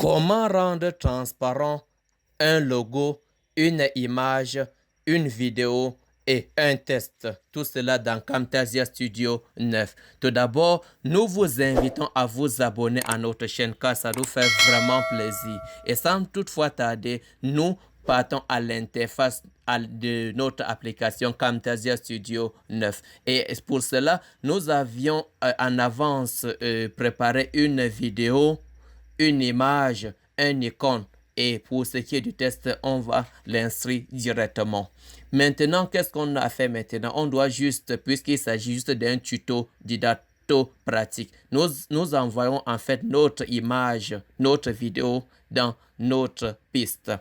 Comment rendre transparent un logo, une image, une vidéo et un test? Tout cela dans Camtasia Studio 9. Tout d'abord, nous vous invitons à vous abonner à notre chaîne car ça nous fait vraiment plaisir. Et sans toutefois tarder, nous partons à l'interface de notre application Camtasia Studio 9. Et pour cela, nous avions en avance préparé une vidéo, une image, un icône. Et pour ce qui est du test, on va l'inscrire directement. Maintenant, qu'est-ce qu'on a fait maintenant? On doit juste, puisqu'il s'agit juste d'un tuto didacto-pratique, nous envoyons en fait notre image, notre vidéo dans notre piste.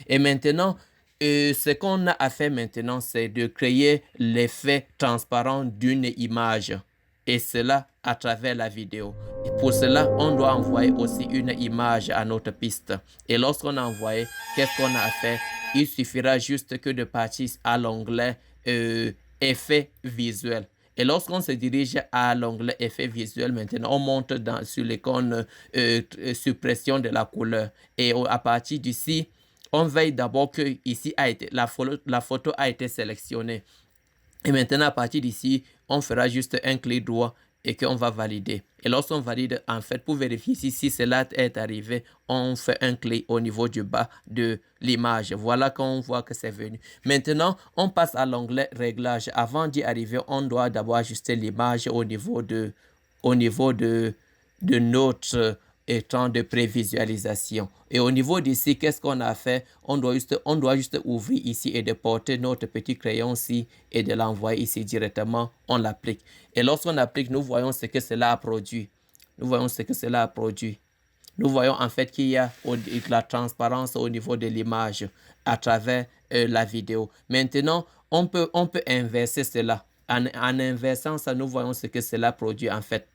Et maintenant, ce qu'on a à faire maintenant, c'est de créer l'effet transparent d'une image. Et cela à travers la vidéo. Et pour cela, on doit envoyer aussi une image à notre piste. Et lorsqu'on a envoyé, qu'est-ce qu'on a à faire? Il suffira juste que de partir à l'onglet effet visuel. Et lorsqu'on se dirige à l'onglet effet visuel, maintenant, on monte sur l'icône suppression de la couleur. Et à partir d'ici, on veille d'abord que ici la photo a été sélectionnée. Et maintenant, à partir d'ici, on fera juste un clic droit et qu'on va valider. Et lorsqu'on valide, en fait, pour vérifier si cela est arrivé, on fait un clic au niveau du bas de l'image. Voilà qu'on voit que c'est venu. Maintenant, on passe à l'onglet Réglages. Avant d'y arriver, on doit d'abord ajuster l'image au niveau de notre écran de prévisualisation. Et au niveau d'ici, qu'est-ce qu'on a fait? On doit juste ouvrir ici et de porter notre petit crayon ici et de l'envoyer ici directement. On l'applique. Et lorsqu'on applique, nous voyons ce que cela a produit. Nous voyons ce que cela a produit. Nous voyons en fait qu'il y a de la transparence au niveau de l'image à travers la vidéo. Maintenant, on peut inverser cela. En inversant ça, nous voyons ce que cela produit en fait.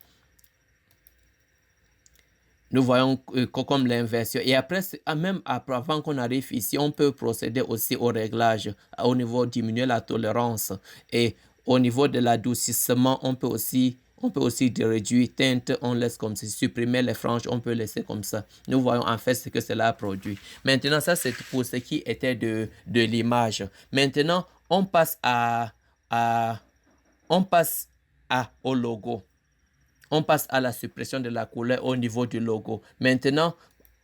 Nous voyons comme l'inversion. Et après, même avant qu'on arrive ici, on peut procéder aussi au réglage. Au niveau diminuer la tolérance. Et au niveau de l'adoucissement, on peut aussi réduire teinte. On laisse comme ça. Supprimer les franges, on peut laisser comme ça. Nous voyons en fait ce que cela a produit. Maintenant, ça c'est pour ce qui était de l'image. Maintenant, on passe au logo. On passe à la suppression de la couleur au niveau du logo. Maintenant,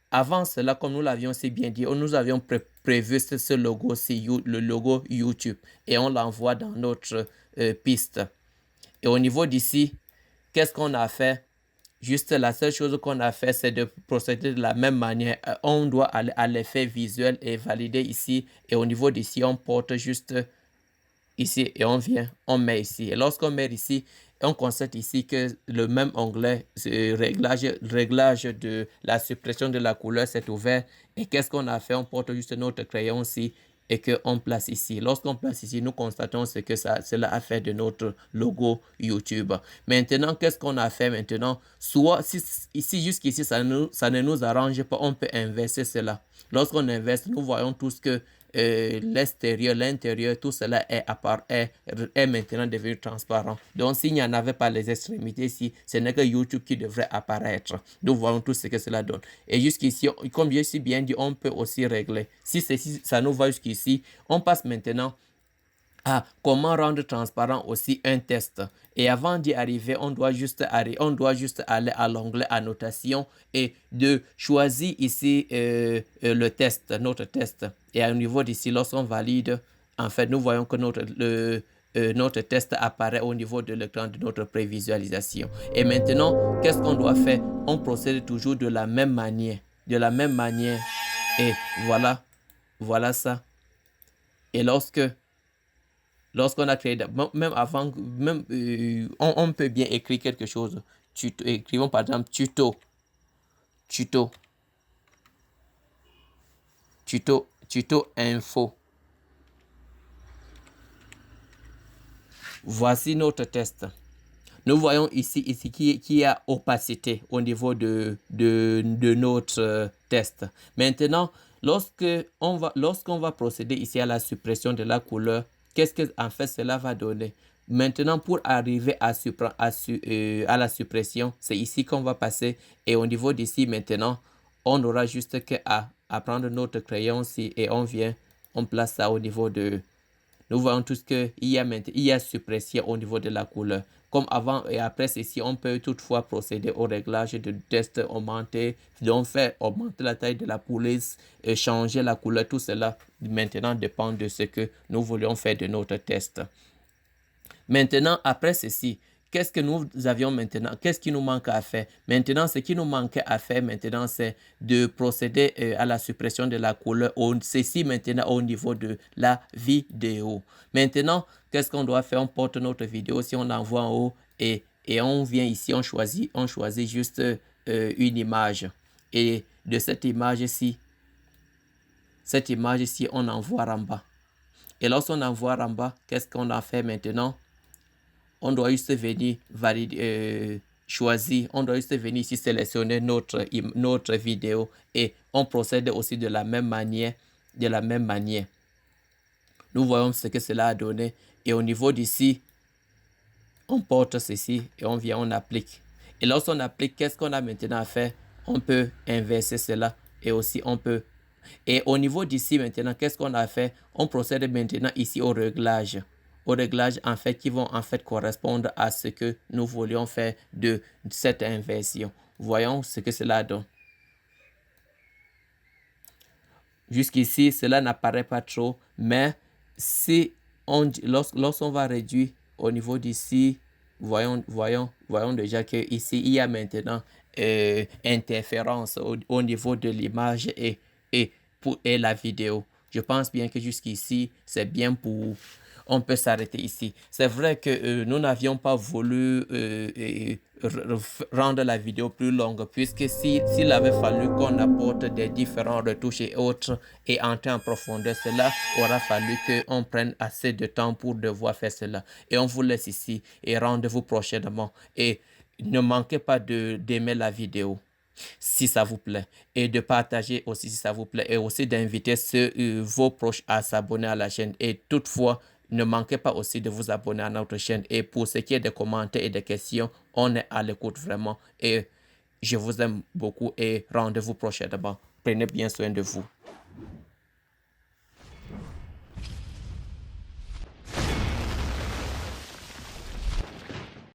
avant cela, comme nous l'avions si bien dit, nous avions prévu ce logo-ci, le logo YouTube, et on l'envoie dans notre piste. Et au niveau d'ici, qu'est-ce qu'on a fait? Juste la seule chose qu'on a fait, c'est de procéder de la même manière. On doit aller à l'effet visuel et valider ici. Et au niveau d'ici, on porte juste ici et on vient, on met ici. Et lorsqu'on met ici, on constate ici que le même onglet, réglage de la suppression de la couleur, s'est ouvert. Et qu'est-ce qu'on a fait? On porte juste notre crayon ici et qu'on place ici. Lorsqu'on place ici, nous constatons ce que cela a fait de notre logo YouTube. Maintenant, qu'est-ce qu'on a fait maintenant? Soit, ici, jusqu'ici, ça ne nous arrange pas, on peut inverser cela. Lorsqu'on inverse, nous voyons tout ce que l'extérieur, l'intérieur, tout cela est maintenant devenu transparent. Donc, s'il n'y en avait pas les extrémités ici, ce n'est que YouTube qui devrait apparaître. Nous voyons tout ce que cela donne. Et jusqu'ici, comme je suis bien dit, on peut aussi régler. Si ça nous va jusqu'ici, on passe maintenant à comment rendre transparent aussi un test. Et avant d'y arriver, on doit juste aller à l'onglet annotation et de choisir ici le test, notre test. Et au niveau d'ici, lorsqu'on valide, en fait, nous voyons que notre test apparaît au niveau de l'écran de notre prévisualisation. Et maintenant, qu'est-ce qu'on doit faire? On procède toujours de la même manière. De la même manière. Et voilà ça. Et lorsqu'on a créé, même avant, on peut bien écrire quelque chose. Écrivons par exemple tuto info. Voici notre test. Nous voyons ici qu'il y a opacité au niveau de notre test. Maintenant, lorsqu'on va procéder ici à la suppression de la couleur, qu'est-ce que en fait cela va donner? Maintenant, pour arriver à la suppression, c'est ici qu'on va passer. Et au niveau d'ici, maintenant, on n'aura juste qu'à prendre notre crayon ici et on place ça au niveau de... Nous voyons tout ce qu'il y a maintenant. Il y a suppression au niveau de la couleur. Comme avant et après ceci, on peut toutefois procéder au réglage de test augmenté. Donc, faire augmenter la taille de la police, changer la couleur. Tout cela maintenant dépend de ce que nous voulions faire de notre test. Maintenant, après ceci, qu'est-ce que nous avions maintenant? Qu'est-ce qui nous manque à faire? Maintenant, ce qui nous manquait à faire maintenant, c'est de procéder à la suppression de la couleur. Ceci maintenant au niveau de la vidéo. Maintenant, qu'est-ce qu'on doit faire? On porte notre vidéo, si on envoie en haut et on vient ici, on choisit juste une image. Et de cette image-ci, on envoie en bas. Et lorsqu'on envoie en bas, qu'est-ce qu'on a fait maintenant? On doit juste venir choisir, on doit juste venir ici sélectionner notre vidéo et on procède aussi de la même manière. Nous voyons ce que cela a donné et au niveau d'ici, on porte ceci et on vient, on applique. Et lorsqu'on applique, qu'est-ce qu'on a maintenant à faire? On peut inverser cela et aussi on peut... Et au niveau d'ici maintenant, qu'est-ce qu'on a fait? On procède maintenant ici au réglage. Au réglage en fait qui vont en fait correspondre à ce que nous voulions faire de cette inversion. Voyons ce que cela donne. Jusqu'ici, cela n'apparaît pas trop, mais si lorsqu'on va réduire au niveau d'ici, voyons déjà que ici il y a maintenant interférence au niveau de l'image et la vidéo. Je pense bien que jusqu'ici, c'est bien pour... On peut s'arrêter ici. C'est vrai que nous n'avions pas voulu rendre la vidéo plus longue, puisque s'il avait fallu qu'on apporte des différents retouches et autres et entrer en profondeur, cela aura fallu qu'on prenne assez de temps pour devoir faire cela. Et on vous laisse ici et rendez-vous prochainement. Et ne manquez pas d'aimer la vidéo si ça vous plaît et de partager aussi si ça vous plaît et aussi d'inviter vos proches à s'abonner à la chaîne et toutefois ne manquez pas aussi de vous abonner à notre chaîne et pour ce qui est des commentaires et des questions on est à l'écoute vraiment et je vous aime beaucoup et rendez-vous prochainement. Prenez bien soin de vous.